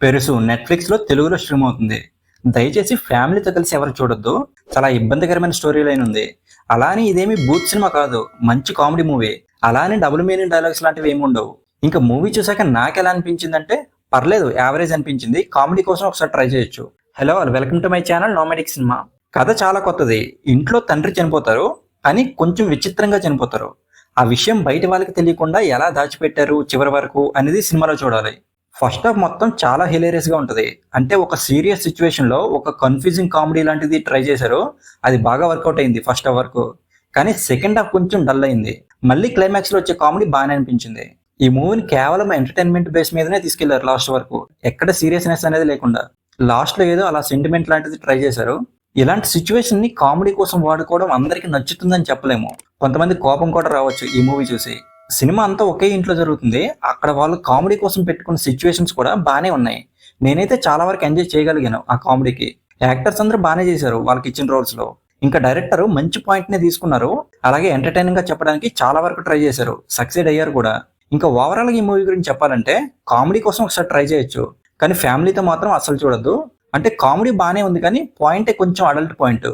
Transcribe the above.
పెరుసు నెట్ఫ్లిక్స్లో తెలుగులో స్ట్రీమ్ అవుతుంది. దయచేసి ఫ్యామిలీతో కలిసి ఎవరు చూడొద్దు. చాలా ఇబ్బందికరమైన స్టోరీ లైన్ ఉంది. అలా అని ఇదేమి బూత్ సినిమా కాదు, మంచి కామెడీ మూవీ. అలా అని డబుల్ మీనింగ్ డైలాగ్స్ లాంటివి ఏమి ఉండవు. ఇంకా మూవీ చూసాక నాకు ఎలా అనిపించిందంటే పర్లేదు, యావరేజ్ అనిపించింది. కామెడీ కోసం ఒకసారి ట్రై చేయొచ్చు. Hello, welcome to my channel nomadic cinema. కథ చాలా కొత్తది. ఇంట్లో తండ్రి చనిపోతారు, కానీ కొంచెం విచిత్రంగా చనిపోతారు. ఆ విషయం బయట వాళ్ళకి తెలియకుండా ఎలా దాచిపెట్టారు చివరి వరకు అనేది సినిమాలో చూడాలి. ఫస్ట్ హాఫ్ మొత్తం చాలా హిలేరియస్ గా ఉంటది. అంటే ఒక సీరియస్ సిచ్యువేషన్ లో ఒక కన్ఫ్యూజింగ్ కామెడీ లాంటిది ట్రై చేశారు. అది బాగా వర్కౌట్ అయింది ఫస్ట్ హాఫ్ వరకు. కానీ సెకండ్ హాఫ్ కొంచెం డల్ అయింది. మళ్ళీ క్లైమాక్స్ లో వచ్చే కామెడీ బాగానే అనిపించింది. ఈ మూవీని కేవలం ఎంటర్టైన్మెంట్ బేస్ మీదనే తీసుకెళ్లారు లాస్ట్ వరకు. ఎక్కడ సీరియస్నెస్ అనేది లేకుండా లాస్ట్ లో ఏదో అలా సెంటిమెంట్ లాంటిది ట్రై చేశారు. ఇలాంటి సిచ్యువేషన్ ని కామెడీ కోసం వాడుకోవడం అందరికి నచ్చుతుందని చెప్పలేము. కొంతమంది కోపం కూడా రావచ్చు ఈ మూవీ చూసి. సినిమా అంతా ఒకే ఇంట్లో జరుగుతుంది. అక్కడ వాళ్ళు కామెడీ కోసం పెట్టుకున్న సిచ్యువేషన్స్ కూడా బాగానే ఉన్నాయి. నేనైతే చాలా వరకు ఎంజాయ్ చేయగలిగాను ఆ కామెడీకి. యాక్టర్స్ అందరూ బాగానే చేశారు వాళ్ళకి ఇచ్చిన రోల్స్ లో. ఇంకా డైరెక్టర్ మంచి పాయింట్ నే తీసుకున్నారు. అలాగే ఎంటర్టైనింగ్ గా చెప్పడానికి చాలా వరకు ట్రై చేశారు, సక్సెడ్ అయ్యారు కూడా. ఇంకా ఓవరాల్ గా ఈ మూవీ గురించి చెప్పాలంటే కామెడీ కోసం ఒకసారి ట్రై చేయొచ్చు, కానీ ఫ్యామిలీతో మాత్రం అస్సలు చూడొద్దు. అంటే కామెడీ బాగానే ఉంది, కానీ పాయింటే కొంచెం అడల్ట్ పాయింట్.